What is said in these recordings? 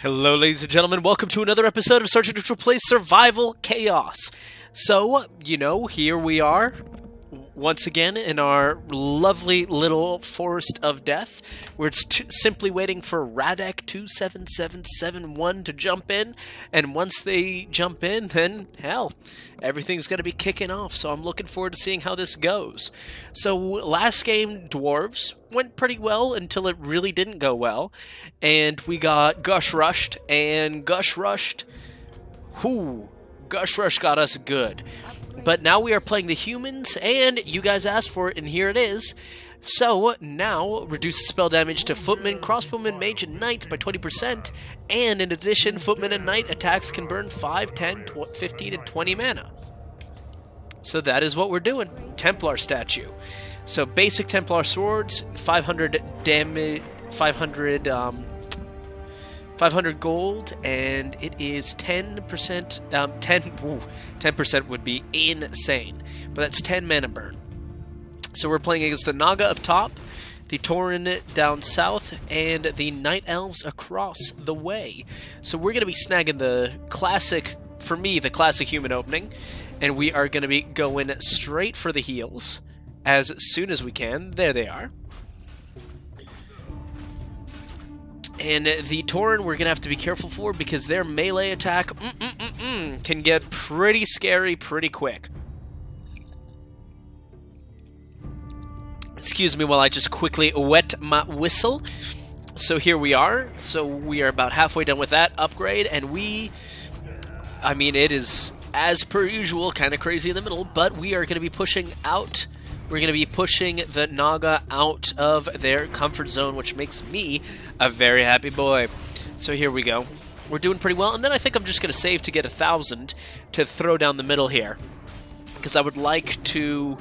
Hello, ladies and gentlemen. Welcome to another episode of Sergeant Neutral Plays Survival Chaos. So, here we are, once again, in our lovely little Forest of Death. We're simply waiting for Radek 27771 to jump in, and once they jump in, then, hell, everything's going to be kicking off, so I'm looking forward to seeing how this goes. So, last game, Dwarves, went pretty well until it really didn't go well, and we got Gush Rushed, and Gush Rushed, Gush Rush got us good. But now we are playing the humans, and you guys asked for it, and here it is. So, now, reduces spell damage to Footman, Crossbowman, Mage, and Knight by 20%, and in addition, Footman and Knight attacks can burn 5, 10, 15, and 20 mana. So that is what we're doing. Templar statue. So, basic Templar swords, 500 damage, 500 gold, and it is 10%, 10% would be insane, but that's 10 mana burn. So we're playing against the Naga up top, the Tauren down south, and the Night Elves across the way. So we're going to be snagging the classic, for me, the classic human opening, and we are going to be going straight for the heals as soon as we can. There they are. And the Tauren we're going to have to be careful for because their melee attack can get pretty scary pretty quick. Excuse me while I just quickly wet my whistle. So here we are. So we are about halfway done with that upgrade, and it is, as per usual, kind of crazy in the middle, but we are going to be pushing out. We're going to be pushing the Naga out of their comfort zone, which makes me a very happy boy. So here we go. We're doing pretty well, and then I think I'm just going to save to get 1,000 to throw down the middle here. Because I would like to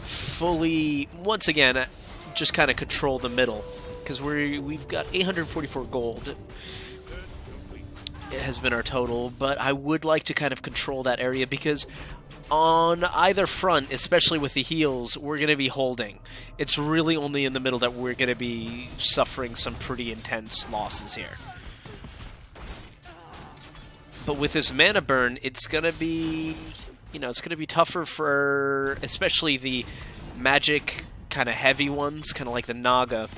fully, once again, just kind of control the middle. Because we've got 844 gold. It has been our total, but I would like to kind of control that area because on either front, especially with the heals, we're going to be holding. It's really only in the middle that we're going to be suffering some pretty intense losses here. But with this mana burn, it's going to be, it's going to be tougher for especially the magic kind of heavy ones, kind of like the Naga,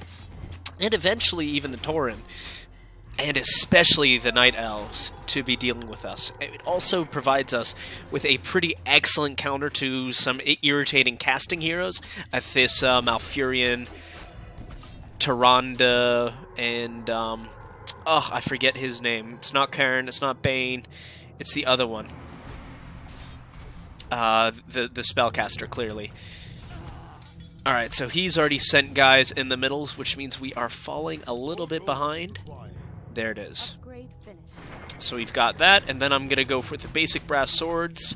and eventually even the Tauren. And especially the Night Elves to be dealing with us. It also provides us with a pretty excellent counter to some irritating casting heroes. Athissa, Malfurion, Tyrande, and, I forget his name. It's not Karen, it's not Bane, it's the other one. The spellcaster, clearly. Alright, so he's already sent guys in the middles, which means we are falling a little bit behind. There it is. So we've got that, and then I'm going to go for the basic brass swords,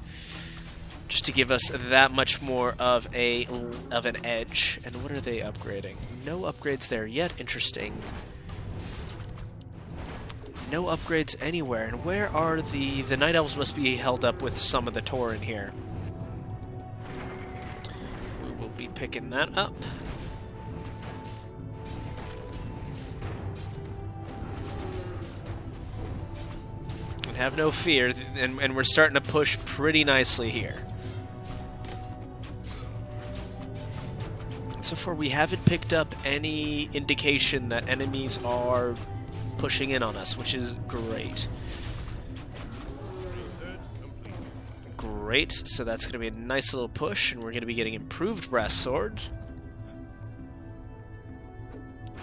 just to give us that much more of an edge. And what are they upgrading? No upgrades there yet. Interesting. No upgrades anywhere. And where are the Night Elves? Must be held up with some of the Tauren here. We will be picking that up. Have no fear, and we're starting to push pretty nicely here. So far, we haven't picked up any indication that enemies are pushing in on us, which is great. Great, so that's going to be a nice little push, and we're going to be getting improved brass swords.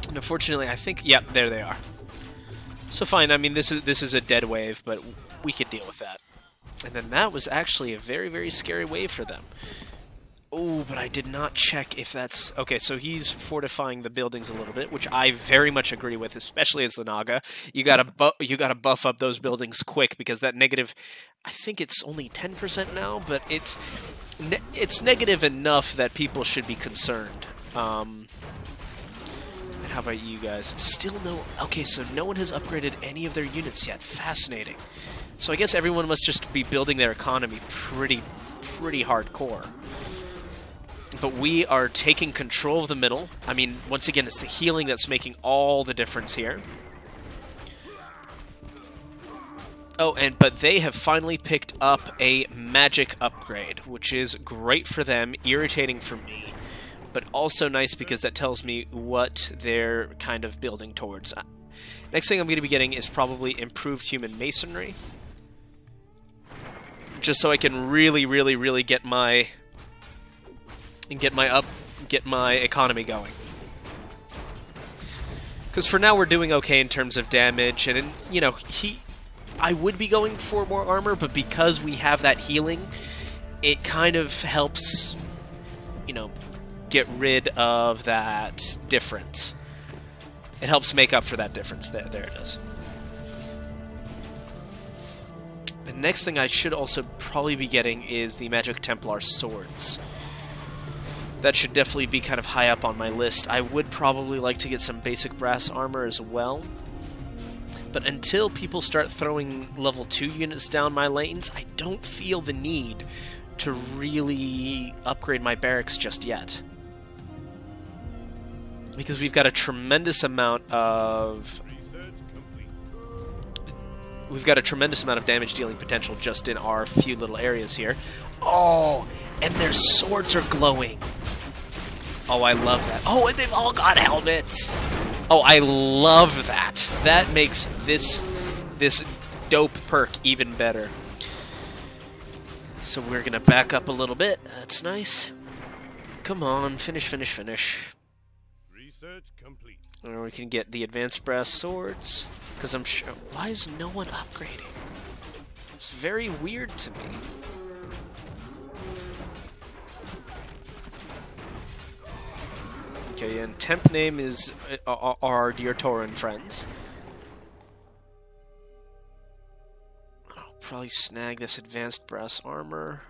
And unfortunately, I think, yep, there they are. So fine, this is a dead wave, but we could deal with that. And then that was actually a very, very scary wave for them. Oh, but I did not check if that's... Okay, so he's fortifying the buildings a little bit, which I very much agree with, especially as the Naga. You gotta buff up those buildings quick, because that negative... I think it's only 10% now, but it's negative enough that people should be concerned. How about you guys? Still no... Okay, so no one has upgraded any of their units yet. Fascinating. So I guess everyone must just be building their economy pretty hardcore. But we are taking control of the middle. Once again, it's the healing that's making all the difference here. Oh, but they have finally picked up a magic upgrade, which is great for them, irritating for me, but also nice because that tells me what they're kind of building towards. Next thing I'm going to be getting is probably improved human masonry, just so I can really, really, really get my economy going. Because for now we're doing okay in terms of damage, and you know, I would be going for more armor, but because we have that healing, it kind of helps, you know, get rid of that difference. It helps make up for that difference. There it is. The next thing I should also probably be getting is the Magic Templar swords. That should definitely be kind of high up on my list. I would probably like to get some basic brass armor as well. But until people start throwing level 2 units down my lanes, I don't feel the need to really upgrade my barracks just yet. Because we've got a tremendous amount of... We've got a tremendous amount of damage dealing potential just in our few little areas here. Oh, and their swords are glowing. Oh, I love that. Oh, and they've all got helmets. Oh, I love that. That makes this dope perk even better. So we're gonna back up a little bit. That's nice. Come on, finish. Research complete. Or we can get the advanced brass swords. Because I'm sure... Why is no one upgrading? It's very weird to me. Okay, and temp name is our dear Tauren friends. I'll probably snag this advanced brass armor.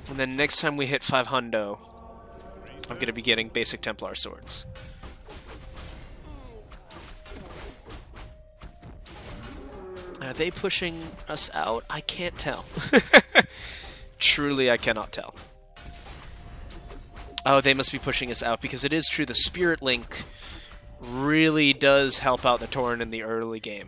And then next time we hit 500, I'm going to be getting basic Templar swords. Are they pushing us out? I can't tell. Truly, I cannot tell. Oh, they must be pushing us out, because it is true, the Spirit Link really does help out the Tauren in the early game.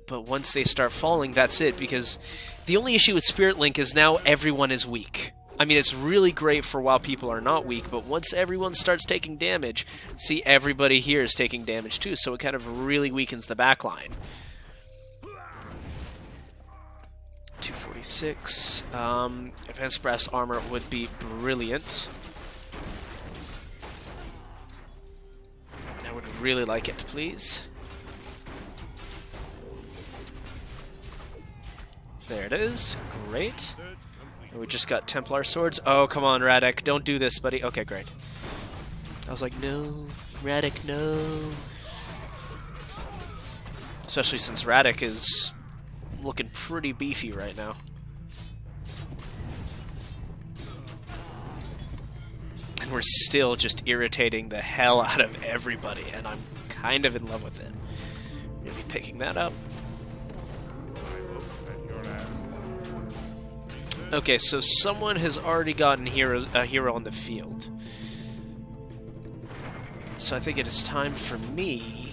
But once they start falling, that's it, because the only issue with Spirit Link is now everyone is weak. I mean, it's really great for while people are not weak, but once everyone starts taking damage, see, everybody here is taking damage too, so it kind of really weakens the backline. 246. Advanced brass armor would be brilliant. I would really like it, please. There it is. Great. And we just got Templar swords. Oh, come on, Radek. Don't do this, buddy. Okay, great. I was like, no. Radek, no. Especially since Radek is looking pretty beefy right now. And we're still just irritating the hell out of everybody, and I'm kind of in love with it. Maybe picking that up. Okay, so someone has already gotten a hero on the field. So I think it is time for me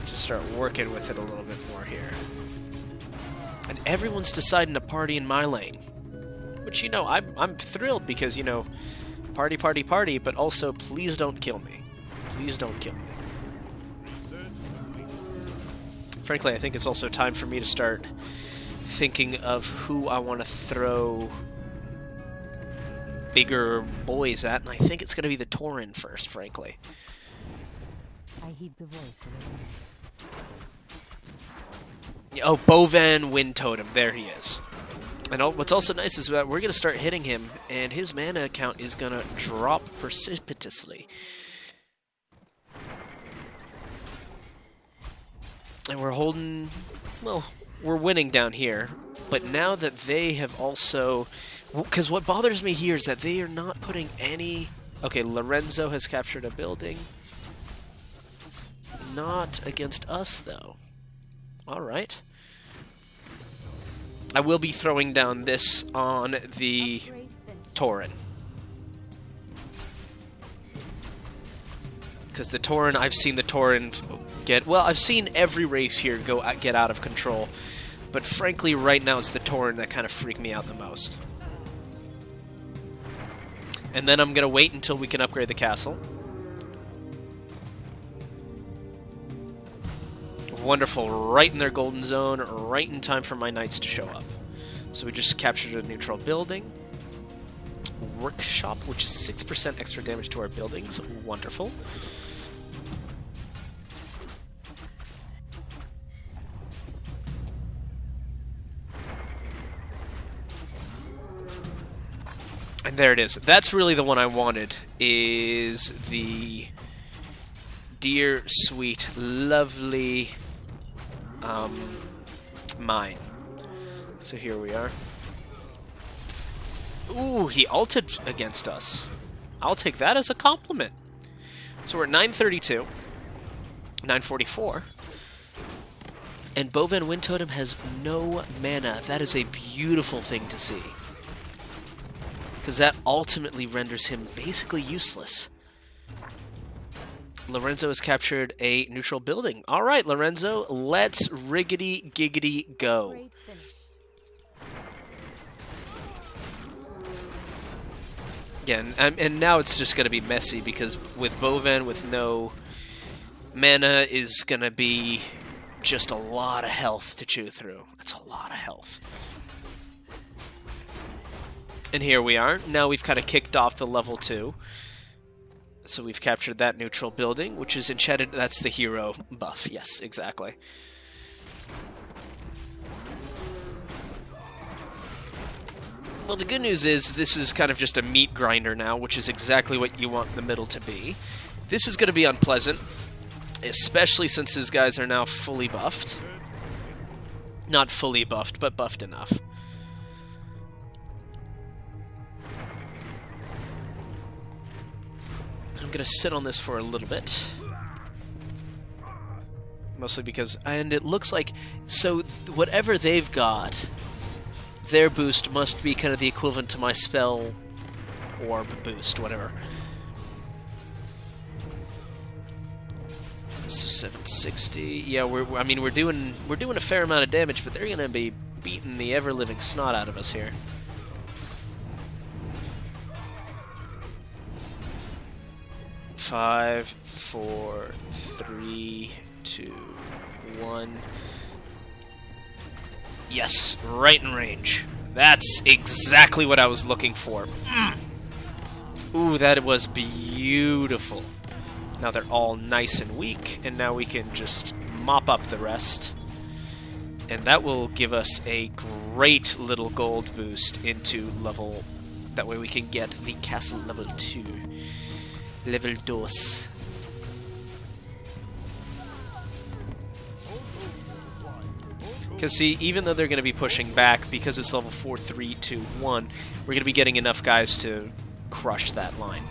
to start working with it a little bit more here. And everyone's deciding to party in my lane. Which, you know, I'm thrilled because, you know, party, party, party, but also please don't kill me. Please don't kill me. Frankly, I think it's also time for me to start thinking of who I want to throw bigger boys at, and I think it's going to be the Tauren first, frankly. I heed the voice of Oh, Bovan Wind Totem. There he is. And what's also nice is that we're going to start hitting him, and his mana count is going to drop precipitously. And we're holding... well, we're winning down here. But now that they have also... because what bothers me here is that they are not putting any... okay, Lorenzo has captured a building. Not against us, though. Alright. I will be throwing down this on the Tauren. Because the Tauren, I've seen the Tauren get... Well, I've seen every race here get out of control. But frankly, right now it's the Tauren that kind of freak me out the most. And then I'm going to wait until we can upgrade the castle. Wonderful. Right in their golden zone, right in time for my knights to show up. So we just captured a neutral building. Workshop, which is 6% extra damage to our buildings. Wonderful. And there it is. That's really the one I wanted, is the dear, sweet, lovely mine. So here we are. Ooh, he ulted against us. I'll take that as a compliment. So we're at 932. 944. And Bovan Wind Totem has no mana. That is a beautiful thing to see. Because that ultimately renders him basically useless. Lorenzo has captured a neutral building. Alright, Lorenzo, let's riggedy giggity go. Yeah, and now it's just going to be messy, because with Bovan with no mana is going to be just a lot of health to chew through. That's a lot of health. And here we are. Now we've kind of kicked off the level 2. So we've captured that neutral building, which is enchanted. That's the hero buff. Yes, exactly. Well, the good news is this is kind of just a meat grinder now, which is exactly what you want the middle to be. This is going to be unpleasant, especially since his guys are now fully buffed. Not fully buffed, but buffed enough. I'm going to sit on this for a little bit. Mostly because... And it looks like... So, whatever they've got, their boost must be kind of the equivalent to my spell orb boost, whatever. So 760. Yeah, we're doing a fair amount of damage, but they're going to be beating the ever-living snot out of us here. Five, 4, 3, 2, 1. Yes, right in range. That's exactly what I was looking for. Ooh, that was beautiful. Now they're all nice and weak, and now we can just mop up the rest. And that will give us a great little gold boost into level... That way we can get the castle level 2. Level 2. Because see, even though they're going to be pushing back, because it's level 4, 3, 2, 1, we're going to be getting enough guys to crush that line.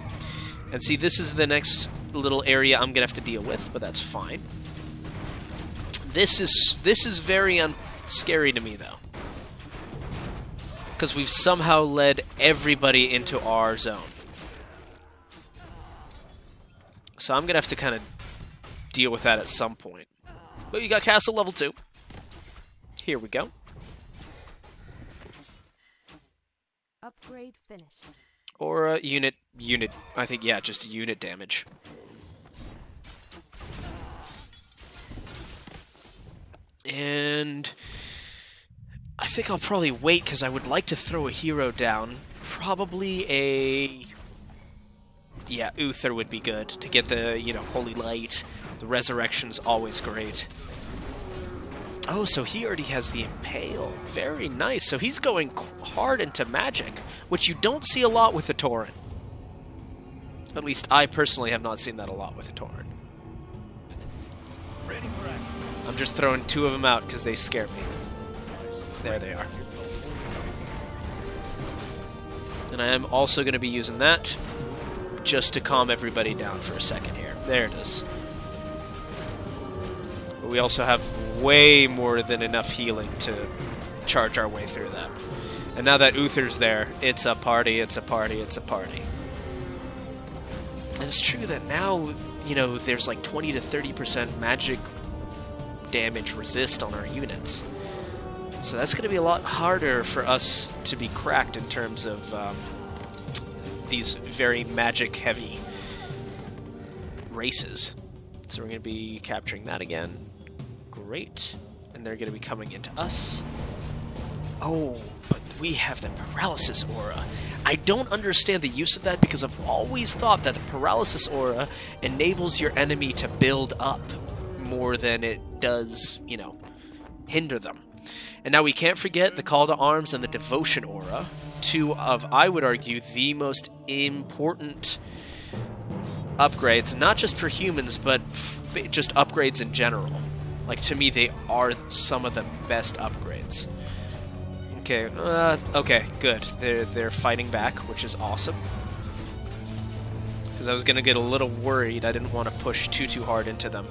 And see, this is the next little area I'm going to have to deal with, but that's fine. This is very scary to me, though. Because we've somehow led everybody into our zone. So I'm going to have to kind of deal with that at some point. But you got castle level 2. Here we go. Upgrade finished. Or unit, I think, yeah, just unit damage. And I think I'll probably wait, because I would like to throw a hero down. Probably a... Yeah, Uther would be good to get the, Holy Light. The Resurrection's always great. Oh, so he already has the Impale. Very nice. So he's going hard into magic, which you don't see a lot with the Tauren. At least I personally have not seen that a lot with the Tauren. I'm just throwing 2 of them out because they scare me. There they are. And I am also going to be using that just to calm everybody down for a second here. There it is. But we also have way more than enough healing to charge our way through that. And now that Uther's there, it's a party, it's a party, it's a party. And it's true that now, you know, there's like 20 to 30% magic damage resist on our units. So that's going to be a lot harder for us to be cracked in terms of these very magic-heavy races. So we're going to be capturing that again. Great. And they're going to be coming into us. Oh, but we have the paralysis aura. I don't understand the use of that because I've always thought that the paralysis aura enables your enemy to build up more than it does, you know, hinder them. And now we can't forget the Call to Arms and the Devotion aura, two of, I would argue, the most important upgrades, not just for humans, but just upgrades in general. Like, to me, they are some of the best upgrades. Okay, okay, good. They're fighting back, which is awesome. Because I was going to get a little worried. I didn't want to push too hard into them.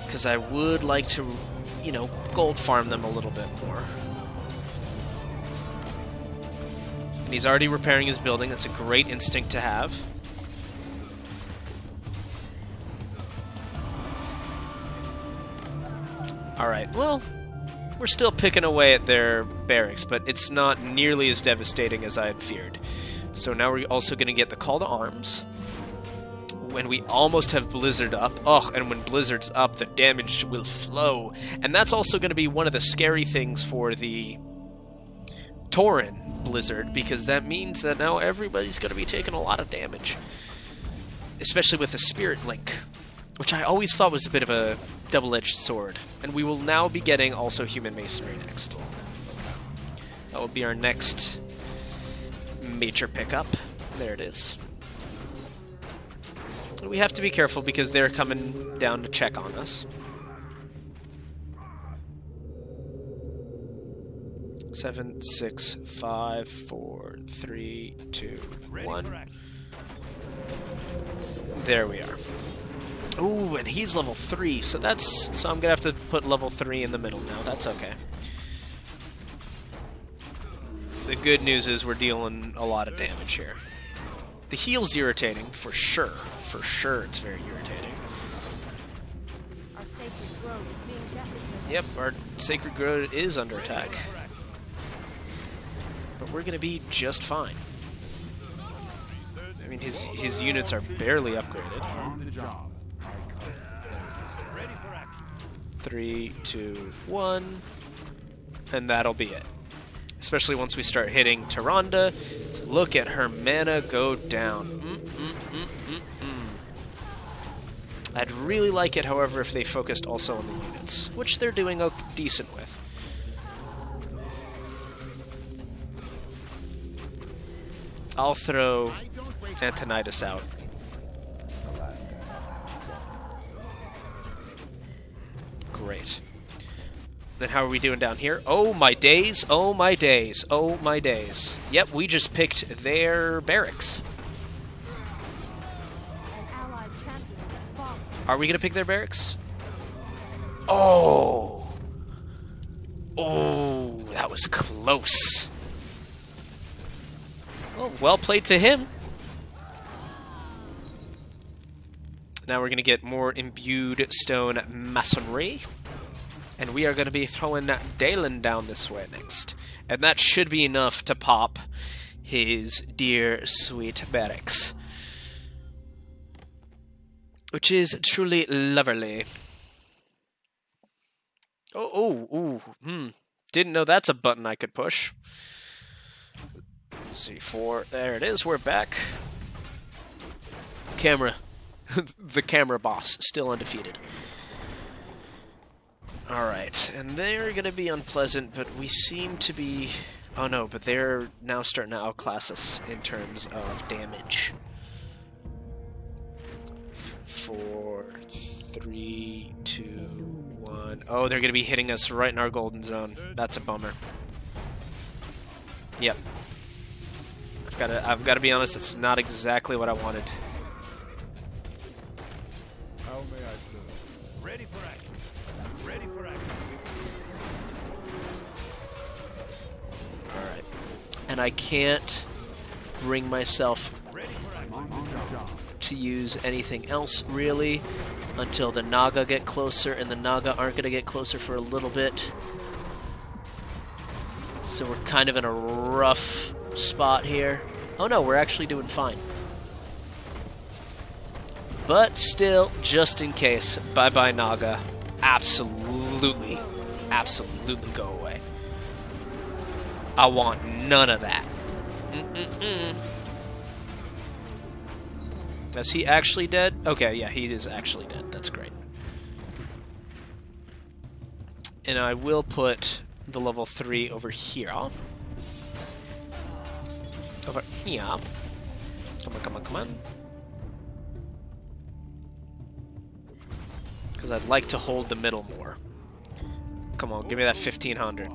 Because I would like to, you know, gold farm them a little bit more. And he's already repairing his building. That's a great instinct to have. Alright, well, we're still picking away at their barracks, but it's not nearly as devastating as I had feared. So now we're also going to get the Call to Arms. When we almost have Blizzard up. Oh, and when Blizzard's up, the damage will flow. And that's also going to be one of the scary things for the Tauren Blizzard, because that means that now everybody's going to be taking a lot of damage. Especially with the Spirit Link, which I always thought was a bit of a double-edged sword. And we will now be getting also Human Masonry next. That will be our next major pickup. There it is. We have to be careful because they're coming down to check on us. 7, 6, 5, 4, 3, 2, 1. There we are. Ooh, and he's level 3, so I'm gonna have to put level 3 in the middle now. That's okay. The good news is we're dealing a lot of damage here. The heal's irritating, for sure. For sure it's very irritating. Our sacred grove is being desecrated. Yep, our sacred grove is under attack. But we're gonna be just fine. I mean, his units are barely upgraded. 3, 2, 1. And that'll be it. Especially once we start hitting Tyrande. Look at her mana go down. I'd really like it, however, if they focused also on the units, which they're doing decent with. I'll throw Antonidas out. Great. Then how are we doing down here? Oh my days, oh my days, oh my days. Yep, we just picked their barracks. An allied champion has fallen. Are we gonna pick their barracks? Oh! Oh, that was close. Oh, well played to him. Now we're gonna get more imbued stone masonry. And we are going to be throwing Dalen down this way next. And that should be enough to pop his dear sweet barracks. Which is truly lovely. Didn't know that's a button I could push. C4, there it is, we're back. Camera. The camera boss, still undefeated. Alright, and they're going to be unpleasant, but we seem to be... Oh no, but they're now starting to outclass us in terms of damage. 4, 3, 2, 1... Oh, they're going to be hitting us right in our golden zone. That's a bummer. Yep. I've got to be honest, it's not exactly what I wanted. How may I serve? Ready for action. Ready for action. Alright. And I can't bring myself to use anything else, really, until the Naga get closer, and the Naga aren't going to get closer for a little bit. So we're kind of in a rough spot here. Oh no, we're actually doing fine. But still, just in case, bye-bye Naga. Absolutely, absolutely go away. I want none of that. Is he actually dead? Okay, yeah, he is actually dead. That's great. And I will put the level 3 over here. Over here. Come on, come on, come on. Because I'd like to hold the middle more. Come on, give me that 1500.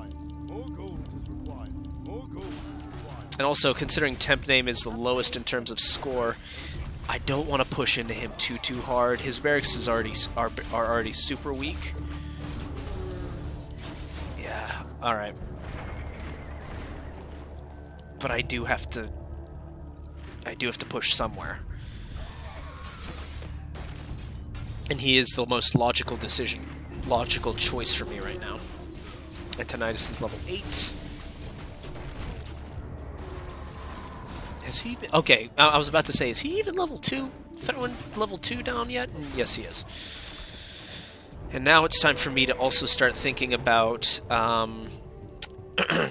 And also, considering Temp Name is the lowest in terms of score, I don't want to push into him too hard. His barracks is are already super weak. Yeah, alright. But I do have to push somewhere. And he is the most logical choice for me right now. Antonidas is level 8. Has he been... Okay, I was about to say, is he even level 2? Throwing level 2 down yet? Yes, he is. And now it's time for me to also start thinking about...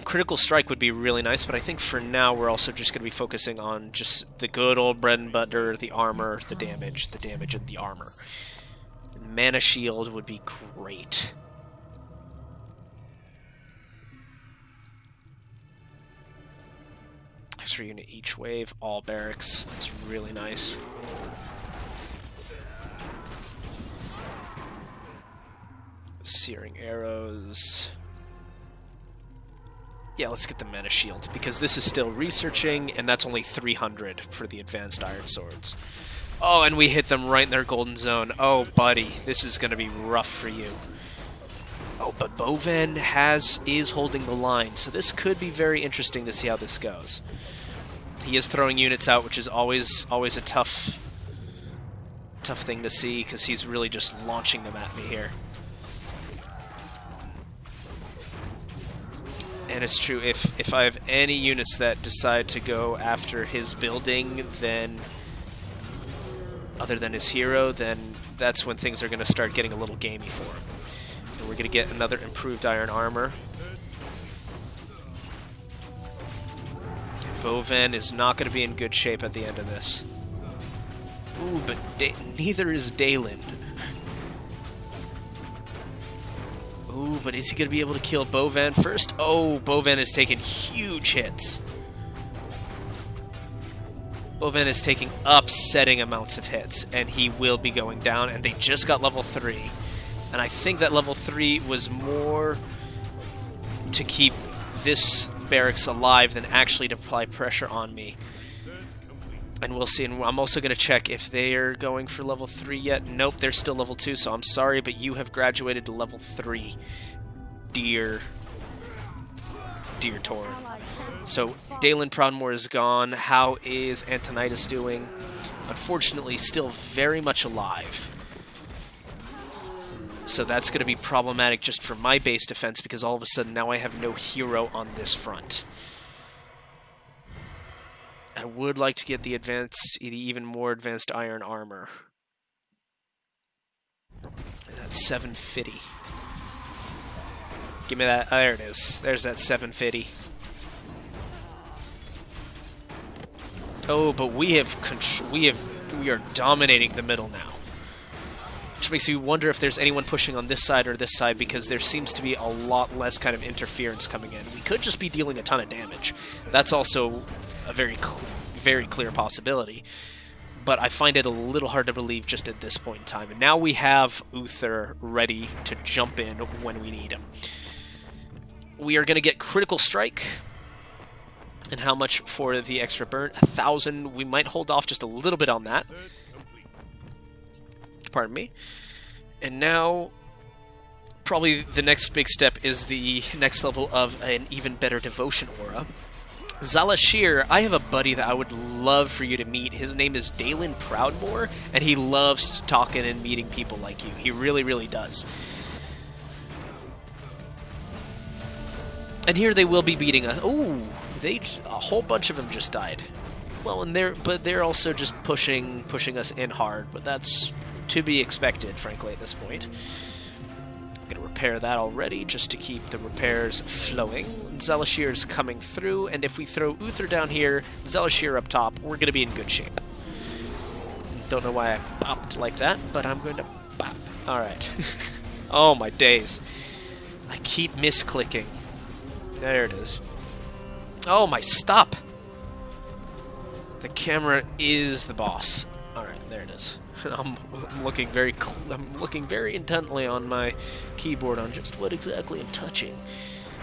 Critical Strike would be really nice, but I think for now we're also just going to be focusing on just the good old bread and butter, the armor, the damage, and the armor. Mana Shield would be great. Extra unit each wave, all barracks. That's really nice. Searing arrows. Yeah, let's get the Mana Shield, because this is still researching, and that's only 300 for the advanced iron swords. Oh, and we hit them right in their golden zone. Oh, buddy, this is going to be rough for you. Oh, but Boven is holding the line, so this could be very interesting to see how this goes. He is throwing units out, which is always a tough thing to see, because he's really just launching them at me here. And it's true, if I have any units that decide to go after his building, then... other than his hero, then that's when things are going to start getting a little gamey for him. And we're going to get another improved iron armor. Boven is not going to be in good shape at the end of this. Ooh, but neither is Dalen. Ooh, but is he going to be able to kill Boven first? Oh, Boven is taking huge hits. Boven is taking upsetting amounts of hits, and he will be going down, and they just got level 3. And I think that level 3 was more to keep this barracks alive than actually to apply pressure on me. And we'll see, and I'm also going to check if they're going for level 3 yet. Nope, they're still level 2, so I'm sorry, but you have graduated to level 3, dear Tauren. So, Dalen Proudmoore is gone. How is Antonidas doing? Unfortunately, still very much alive. So that's going to be problematic just for my base defense, because all of a sudden now I have no hero on this front. I would like to get the even more advanced iron armor. And that's 750. Give me that. There it is. There's that 750. Oh, but we are dominating the middle now. Which makes me wonder if there's anyone pushing on this side or this side, because there seems to be a lot less kind of interference coming in. We could just be dealing a ton of damage. That's also a very clear possibility. But I find it a little hard to believe just at this point in time. And now we have Uther ready to jump in when we need him. We are going to get Critical Strike. And how much for the extra burn? 1,000. We might hold off just a little bit on that. Pardon me. And now, probably the next big step is the next level of an even better Devotion Aura. Zalashir, I have a buddy that I would love for you to meet. His name is Dalen Proudmore, and he loves talking and meeting people like you. He really, really does. And here they will be beating us. Ooh, a whole bunch of them just died. Well, and they're also just pushing us in hard, but that's to be expected, frankly, at this point. I'm gonna repair that already, just to keep the repairs flowing. Zalashir's coming through, and if we throw Uther down here, Zalashir up top, we're gonna be in good shape. Don't know why I popped like that, but I'm going to pop. Alright. Oh my days. I keep misclicking. There it is. Oh my, stop! The camera is the boss. Alright, there it is. I'm looking very intently on my keyboard on just what exactly I'm touching,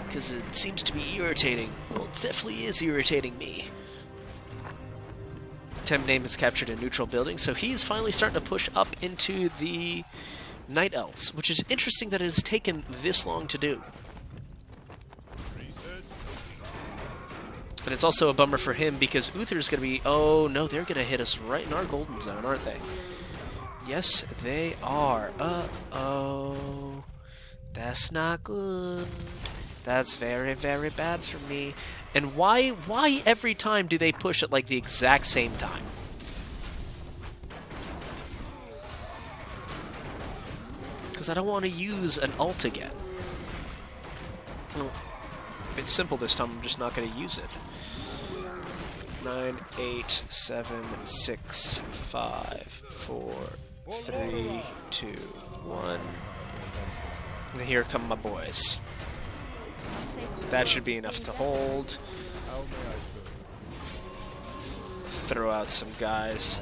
because it seems to be irritating. Well, it definitely is irritating me. Temp name is captured in neutral building, so he's finally starting to push up into the Night Elves, which is interesting that it has taken this long to do. But it's also a bummer for him because Uther's going to be... Oh, no, they're going to hit us right in our golden zone, aren't they? Yes, they are. Uh-oh. That's not good. That's very, very bad for me. And why every time do they push at, like, the exact same time? Because I don't want to use an ult again. Well, it's simple this time. I'm just not going to use it. 9, 8, 7, 6, 5, 4, 3, 2, 1. And here come my boys. That should be enough to hold. Throw out some guys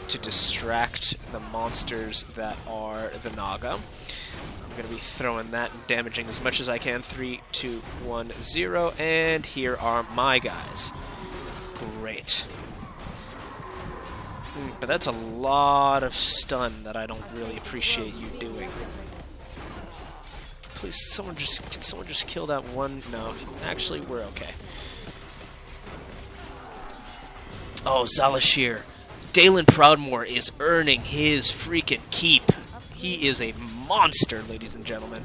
to distract the monsters that are the Naga. I'm going to be throwing that and damaging as much as I can. 3, 2, 1, 0. And here are my guys. Great. But that's a lot of stun that I don't really appreciate you doing. Please, can someone just kill that one? No, actually, we're okay. Oh, Zalashir. Dalen Proudmore is earning his freaking keep. He is a monster, ladies and gentlemen.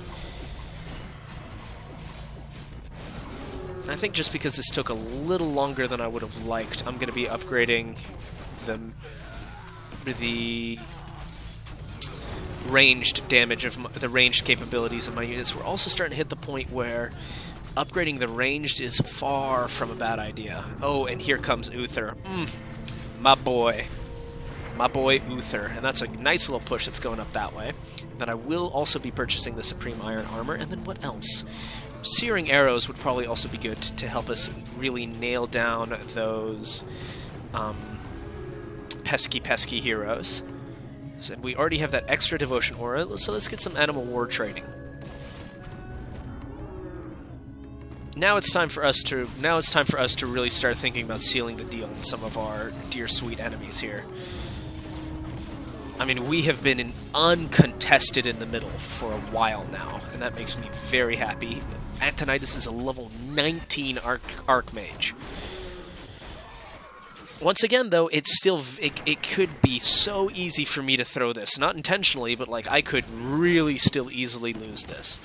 I think just because this took a little longer than I would have liked, I'm going to be upgrading the ranged damage of the ranged capabilities of my units. We're also starting to hit the point where upgrading the ranged is far from a bad idea. Oh, and here comes Uther. My boy Uther, and that's a nice little push that's going up that way. Then I will also be purchasing the Supreme Iron Armor, and then what else? Searing Arrows would probably also be good to help us really nail down those pesky heroes. So we already have that extra devotion aura, so let's get some animal war training. Now it's time for us to really start thinking about sealing the deal on some of our dear sweet enemies here. I mean, we have been uncontested in the middle for a while now, and that makes me very happy. Antonidas is a level 19 Archmage. Once again, though, it could be so easy for me to throw this. Not intentionally, but, like, I could really still easily lose this.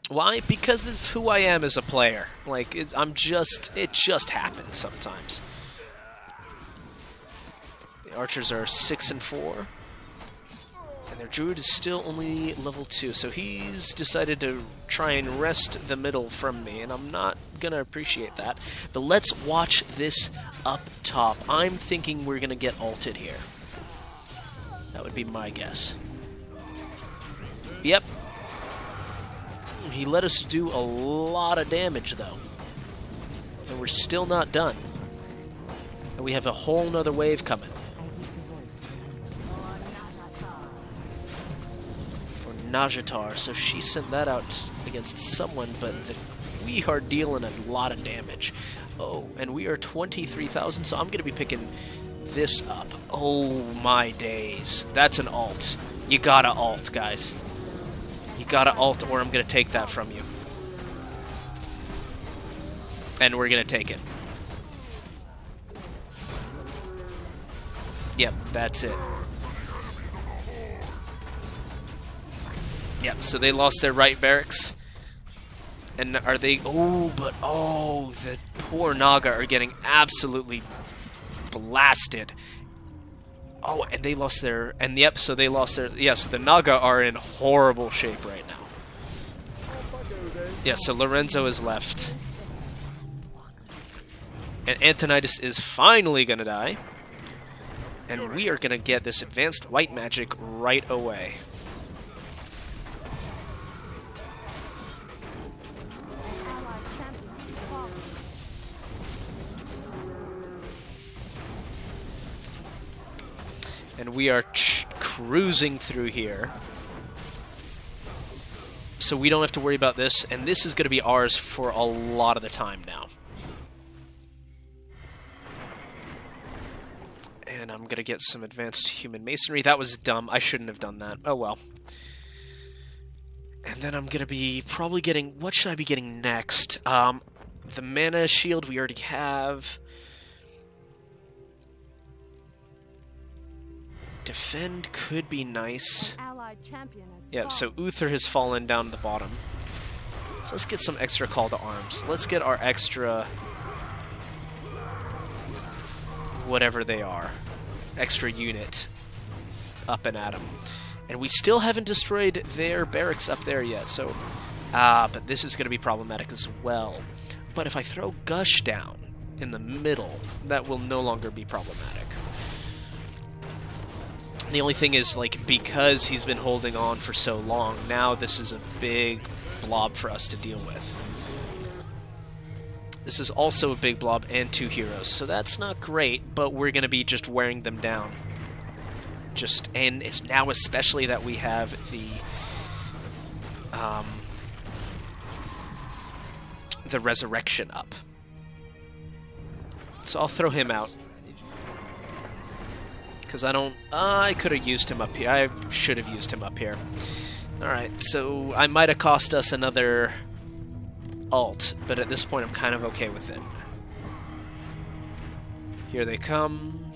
Why? Because of who I am as a player. Like, it just happens sometimes. The archers are 6 and 4. And their druid is still only level 2, so he's decided to try and wrest the middle from me, and I'm not gonna appreciate that. But let's watch this up top. I'm thinking we're gonna get ulted here. That would be my guess. Yep. He let us do a lot of damage, though. And we're still not done. And we have a whole nother wave coming. Najatar, so she sent that out against someone, but we are dealing a lot of damage. Oh, and we are 23,000, so I'm going to be picking this up. Oh my days. That's an ult. You gotta ult, guys. You gotta ult, or I'm going to take that from you. And we're gonna take it. Yep, that's it. Yep, so they lost their right barracks. And are they... Oh, but... Oh, the poor Naga are getting absolutely blasted. Oh, and they lost their... And yep, so they lost their... Yes, the Naga are in horrible shape right now. Yeah, so Lorenzo is left. And Antonidas is finally gonna die. And we are gonna get this advanced white magic right away. And we are cruising through here. So we don't have to worry about this, and this is going to be ours for a lot of the time now. And I'm going to get some advanced human masonry. That was dumb. I shouldn't have done that. Oh well. And then I'm going to be probably getting... What should I be getting next? The mana shield we already have. Defend could be nice. Yep, so Uther has fallen down to the bottom. So let's get some extra call to arms. Let's get our extra... whatever they are. Extra unit up and at them. And we still haven't destroyed their barracks up there yet, so... but this is going to be problematic as well. But if I throw Gush down in the middle, that will no longer be problematic. The only thing is, like, because he's been holding on for so long, now this is a big blob for us to deal with. This is also a big blob and 2 heroes, so that's not great, but we're going to be just wearing them down. And it's now especially that we have the resurrection up. So I'll throw him out. Because I could have used him up here. I should have used him up here. Alright, so I might have cost us another ult, but at this point I'm kind of okay with it. Here they come.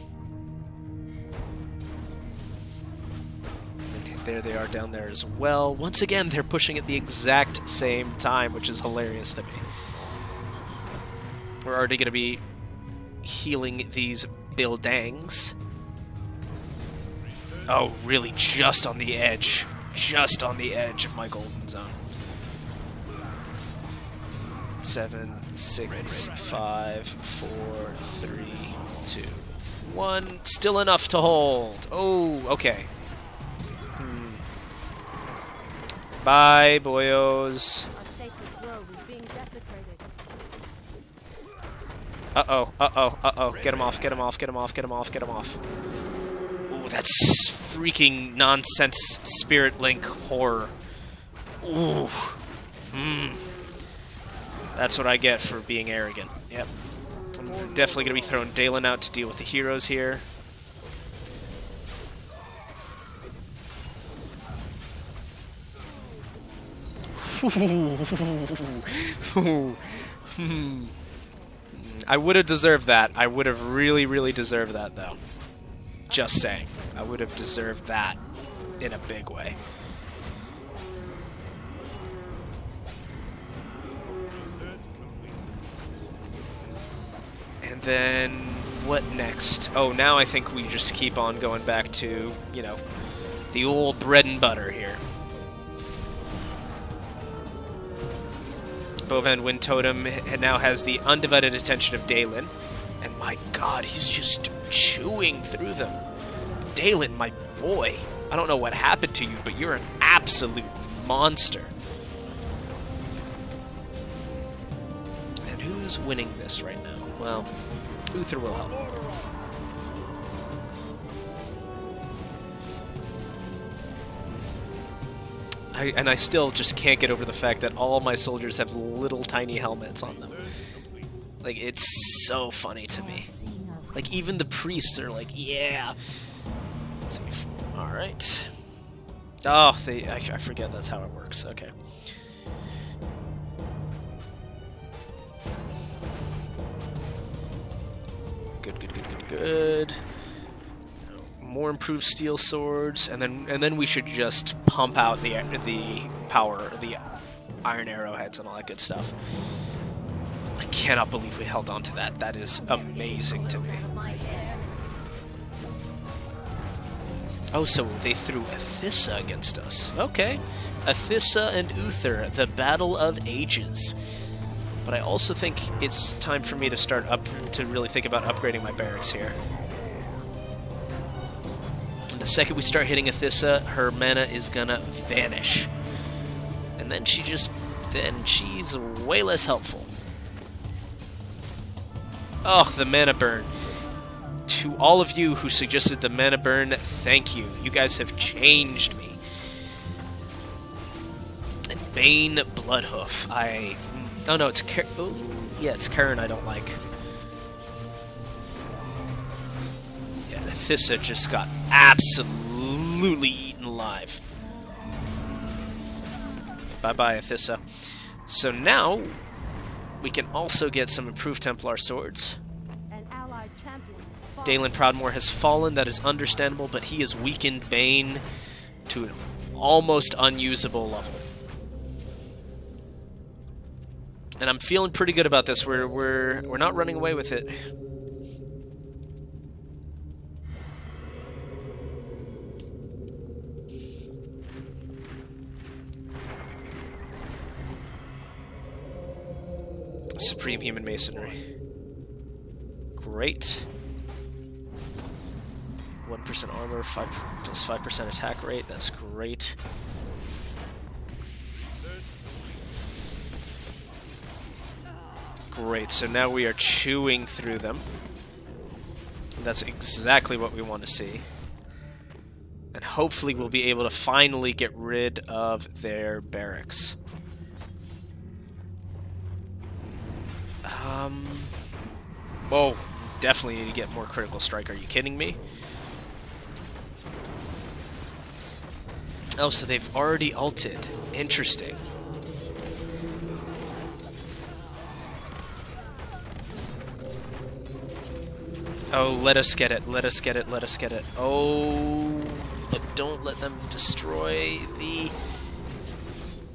And there they are down there as well. Once again, they're pushing at the exact same time, which is hilarious to me. We're already going to be healing these buildings. Oh, really, just on the edge. Just on the edge of my golden zone. 7, 6, 5, 4, 3, 2, 1. Still enough to hold. Oh, okay. Bye, boyos. Uh-oh, uh-oh, uh-oh. Get him off, get him off, get him off, get him off, get him off. Ooh, that's freaking nonsense Spirit Link horror. Ooh. That's what I get for being arrogant. Yep. I'm definitely going to be throwing Dalen out to deal with the heroes here. I would have deserved that. I would have really, really deserved that, though. Just saying. I would have deserved that in a big way. And then, what next? Oh, now I think we just keep on going back to, you know, the old bread and butter here. Bovan Wind Totem now has the undivided attention of Dalen. And my god, he's just chewing through them. Dalen, my boy. I don't know what happened to you, but you're an absolute monster. And who's winning this right now? Well, Uther will help. I still just can't get over the fact that all my soldiers have little tiny helmets on them. Like, it's so funny to me. Like, even the priests are like, yeah. Alright. Oh, I forget that's how it works. Okay. good. More improved steel swords, and then we should just pump out the power, the iron arrowheads and all that good stuff. I cannot believe we held on to that. That is amazing to me. Oh, so they threw Athissa against us. Okay. Athissa and Uther, the Battle of Ages. But I also think it's time for me to to really think about upgrading my barracks here. And the second we start hitting Athissa, her mana is gonna vanish. And then she's way less helpful. Oh, the mana burn. To all of you who suggested the mana burn, thank you. You guys have changed me. And Bane Bloodhoof. Oh no, it's it's Karen I don't like. Yeah, Athissa just got absolutely eaten alive. Bye-bye, Athissa. So now, we can also get some improved Templar swords. Dalen Proudmoore has fallen, that is understandable, but he has weakened Bane to an almost unusable level. And I'm feeling pretty good about this. We're not running away with it. Supreme Human Masonry. Great. 1% armor, plus 5% attack rate. That's great. Great, so now we are chewing through them. That's exactly what we want to see. And hopefully we'll be able to finally get rid of their barracks. Oh, definitely need to get more critical strike. Are you kidding me? Oh, so they've already ulted. Interesting. Oh, let us get it. Let us get it. Let us get it. Oh, but don't let them destroy the...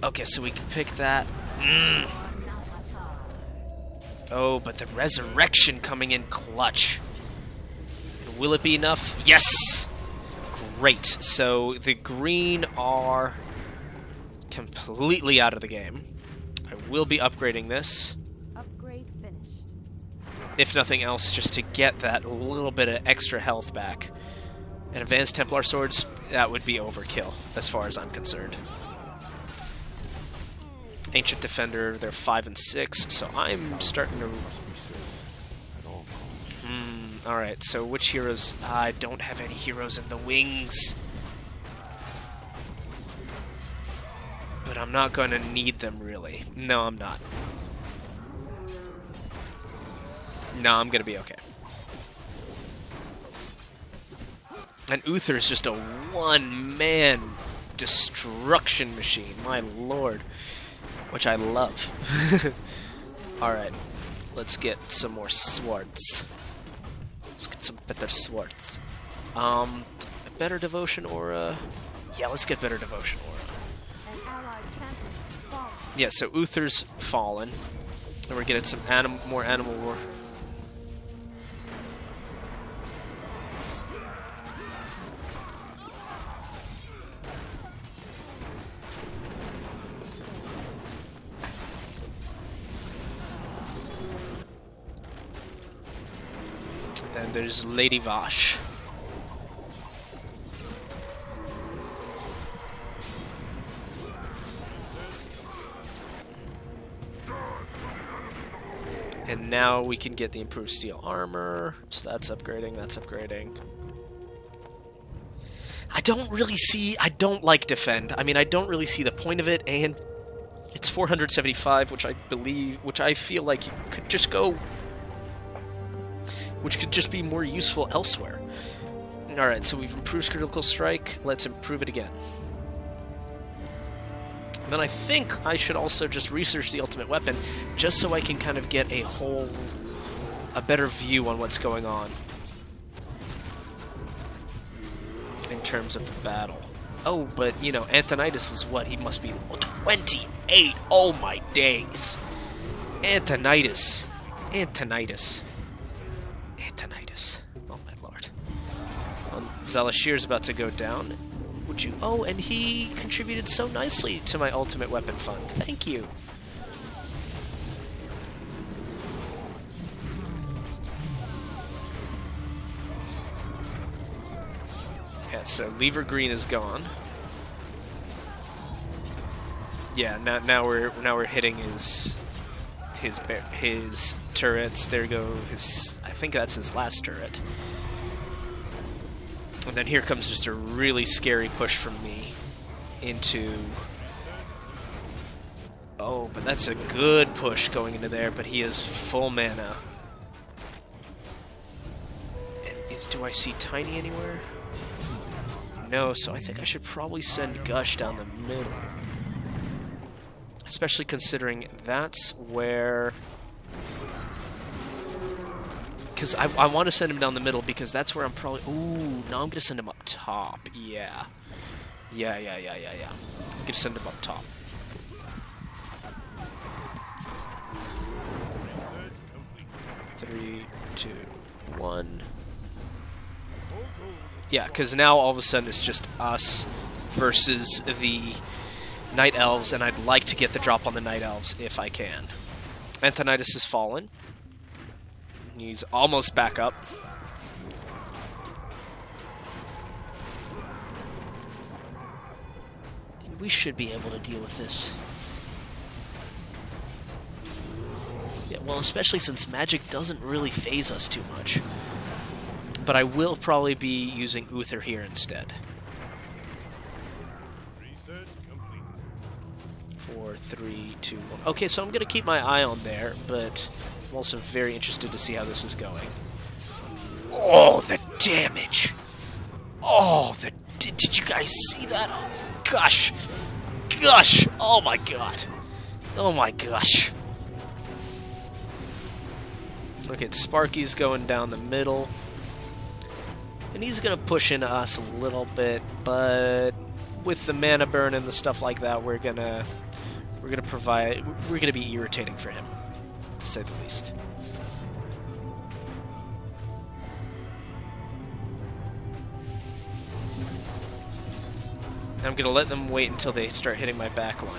Okay, so we can pick that. Oh, but the resurrection coming in clutch. And will it be enough? Yes! Great. So the green are completely out of the game. I will be upgrading this. Upgrade finished. If nothing else, just to get that little bit of extra health back. And Advanced Templar Swords, that would be overkill, as far as I'm concerned. Ancient Defender, they're 5 and 6, so I'm starting to... Alright, so which heroes? I don't have any heroes in the wings. But I'm not going to need them, really. No, I'm not. No, I'm going to be okay. And Uther is just a one-man destruction machine, my lord. Which I love. Alright, let's get some more swords. Let's get some better swords. A better devotion aura. Yeah, let's get better devotion aura. An allied champion has fallen. Yeah, so Uther's fallen. And we're getting some more animal war. And there's Lady Vash. And now we can get the improved steel armor. So that's upgrading, that's upgrading. I don't like defend. I mean, I don't really see the point of it, and it's 475, which I feel like could just go... which could just be more useful elsewhere. Alright, so we've improved critical strike. Let's improve it again. And then I think I should also just research the ultimate weapon, just so I can kind of get a better view on what's going on. terms of the battle. Oh, but, you know, Antonidas is what? He must be 28! Oh my days! Antonidas. Antonidas. Antonidas. Oh my lord. Zalashir's about to go down. Would you... Oh, and he contributed so nicely to my ultimate weapon fund. Thank you. Yeah, so Lever Green is gone. Yeah, now we're hitting his turrets. There go his... I think that's his last turret. And then here comes just a really scary push from me into... Oh, but that's a good push going into there, but he is full mana. And do I see Tiny anywhere? No, so I think I should probably send Gush down the middle. Especially considering that's where... Because I want to send him down the middle because that's where I'm probably... Ooh, no, I'm going to send him up top. Yeah. Yeah. I'm going to send him up top. Three, two, one. Yeah, because now all of a sudden it's just us versus the Night Elves, and I'd like to get the drop on the Night Elves if I can. Antonidas has fallen. He's almost back up. And we should be able to deal with this. Yeah, well, especially since magic doesn't really phase us too much. But I will probably be using Uther here instead. 4, 3, 2, 1. Okay, so I'm going to keep my eye on there, but I'm also very interested to see how this is going. Oh, the damage! Oh, did you guys see that? Oh, gosh! Gosh! Oh my god! Oh my gosh! Look at Sparky's going down the middle. And he's going to push into us a little bit, but with the mana burn and the stuff like that, we're going to be irritating for him, to say the least. I'm going to let them wait until they start hitting my back line.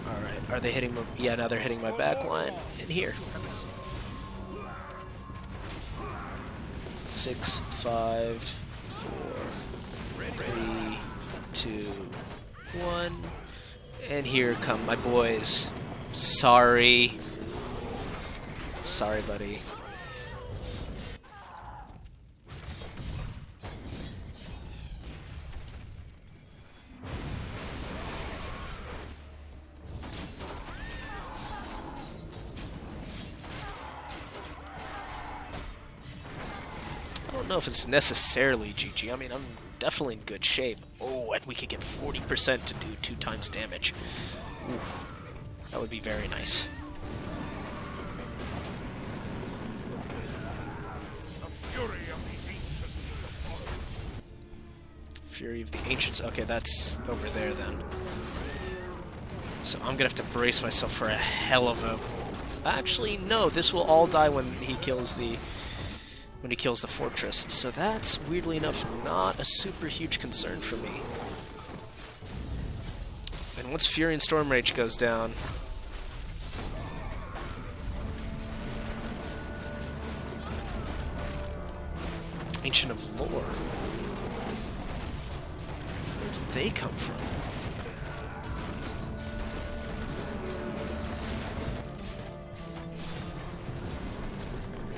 Alright, are they hitting my... Yeah, now they're hitting my back line. In here. 6, 5, 4, 3, 2, 1. And here come my boys. Sorry. Sorry, buddy. I don't know if it's necessarily GG. I mean, I'm definitely in good shape. Oh, and we could get 40% to do 2 times damage. Oof. That would be very nice. Fury of the Ancients. Okay, that's over there then. So I'm gonna have to brace myself for a hell of a... Actually, no. This will all die when he kills the fortress. So that's weirdly enough not a super huge concern for me. And once Fury and Storm Rage goes down, Ancient of Lore. Where did they come from?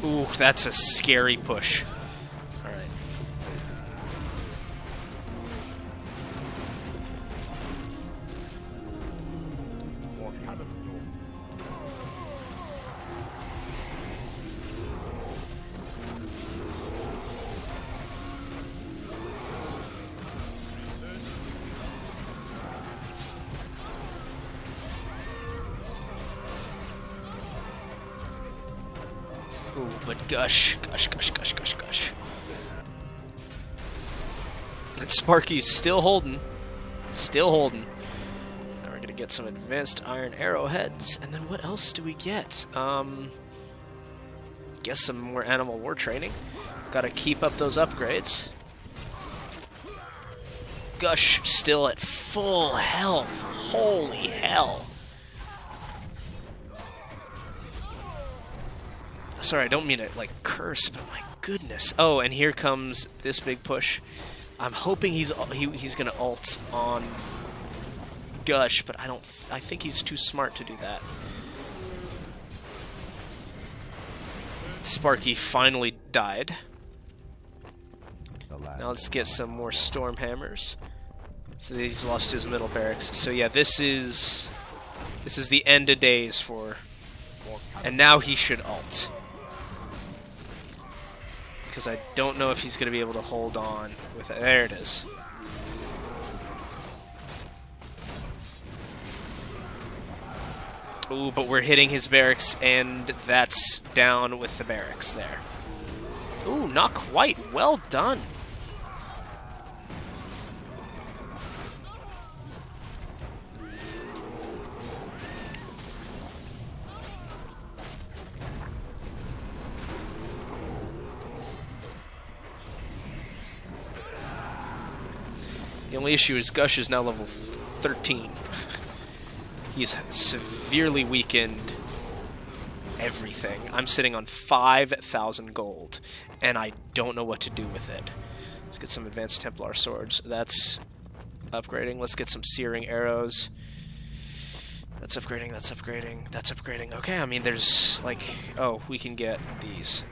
Ooh, that's a scary push. Alright. Ooh, but gush. And Sparky's still holding. Still holding. Now we're gonna get some advanced iron arrowheads. And then what else do we get? Guess some more animal war training. Gotta keep up those upgrades. Gush still at full health. Holy hell. Sorry, I don't mean to, like, curse, but my goodness. Oh, and here comes this big push. I'm hoping he's gonna ult on Gush, but I think he's too smart to do that. Sparky finally died. Now let's get some more storm hammers. So he's lost his middle barracks. So yeah, this is the end of days for, and now he should ult. Because I don't know if he's going to be able to hold on with it. There it is. Ooh, but we're hitting his barracks, and that's down with the barracks there. Ooh, not quite. Well done. The only issue is Gush is now level 13. He's severely weakened everything. I'm sitting on 5,000 gold, and I don't know what to do with it. Let's get some advanced Templar swords. That's upgrading. Let's get some searing arrows. That's upgrading, that's upgrading, that's upgrading. Okay, I mean, there's, like, oh, we can get these.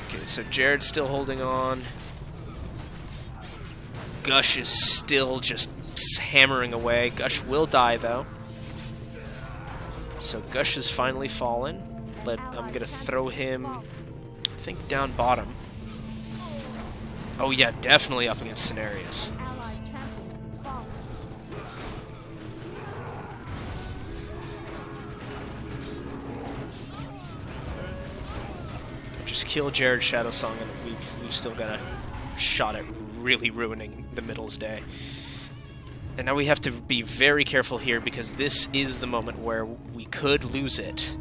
Okay, so Jared's still holding on. Gush is still just hammering away. Gush will die, though. So Gush has finally fallen, but I'm going to throw him, I think, down bottom. Oh yeah, definitely up against Cenarius. Just kill Jared Shadowsong, and we've still got a shot at really ruining the Middle's day. And now we have to be very careful here, because this is the moment where we could lose it.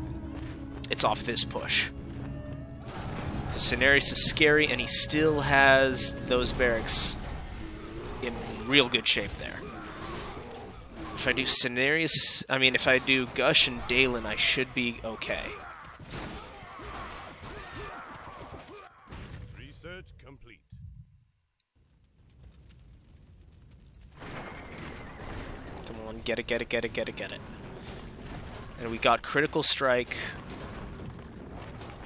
It's off this push. Because Cenarius is scary, and he still has those barracks in real good shape there. If I do Cenarius, I mean, if I do Gush and Dalen, I should be okay. Research complete. Come on, get it, get it, get it, get it, get it. And we got Critical Strike.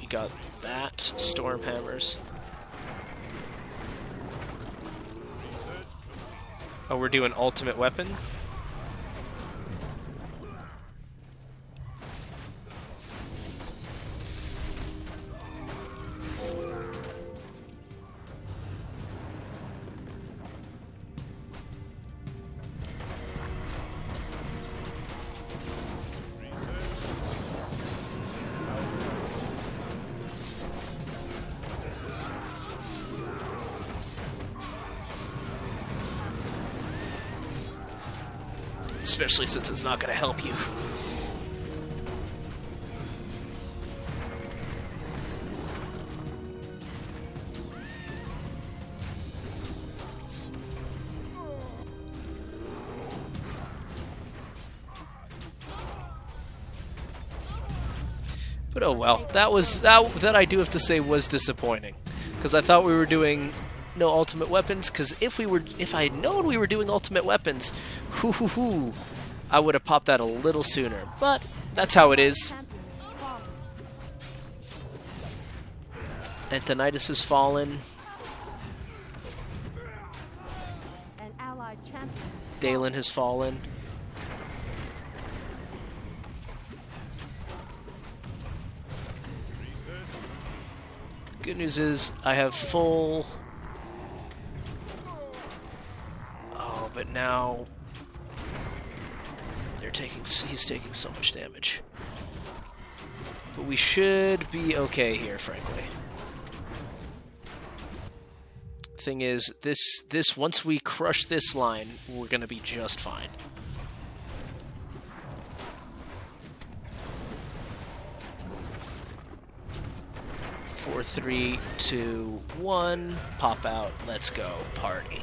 We got that, Storm Hammers. Oh, we're doing Ultimate Weapon? Especially since it's not going to help you. But oh well, that I do have to say was disappointing, because I thought we were doing no ultimate weapons, because if I had known we were doing ultimate weapons, I would have popped that a little sooner. But that's how it is. Antonidas has fallen. Dalen has fallen. The good news is I have full. But now he's taking so much damage. But we should be okay here, frankly. Thing is, this once we crush this line, we're gonna be just fine. Four, 3, 2, 1. Pop out. Let's go. Party.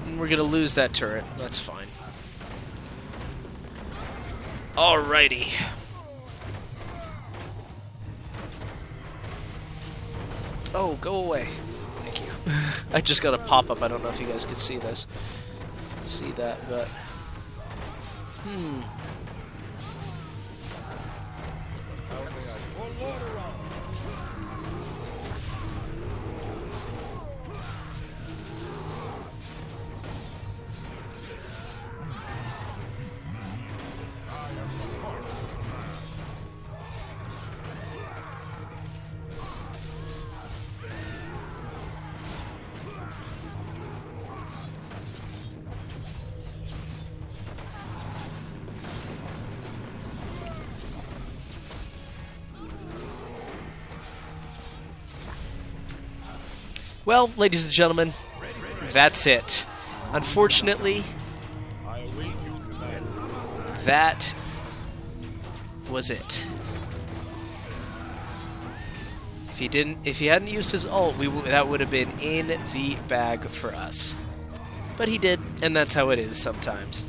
And we're gonna lose that turret. That's fine. Alrighty. Oh, go away. Thank you. I just got a pop-up. I don't know if you guys could see this. See that, but... Well, ladies and gentlemen, that's it. Unfortunately, that was it. If he hadn't used his ult, that would have been in the bag for us. But he did, and that's how it is sometimes.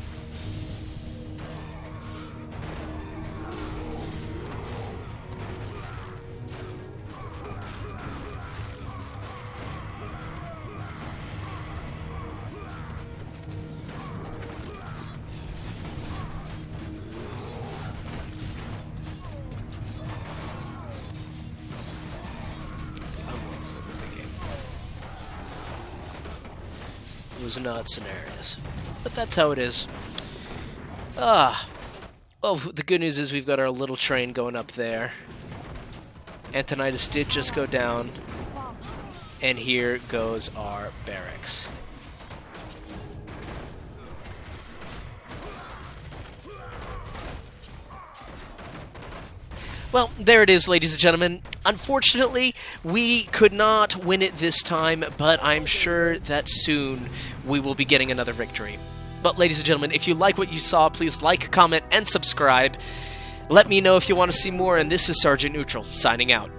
Was not scenarios, but that's how it is. Oh, the good news is we've got our little train going up there. Antonidas did just go down, and here goes our barracks. Well, there it is, ladies and gentlemen. Unfortunately, we could not win it this time, but I'm sure that soon we will be getting another victory. But ladies and gentlemen, if you like what you saw, please like, comment, and subscribe. Let me know if you want to see more, and this is Sergeant Neutral, signing out.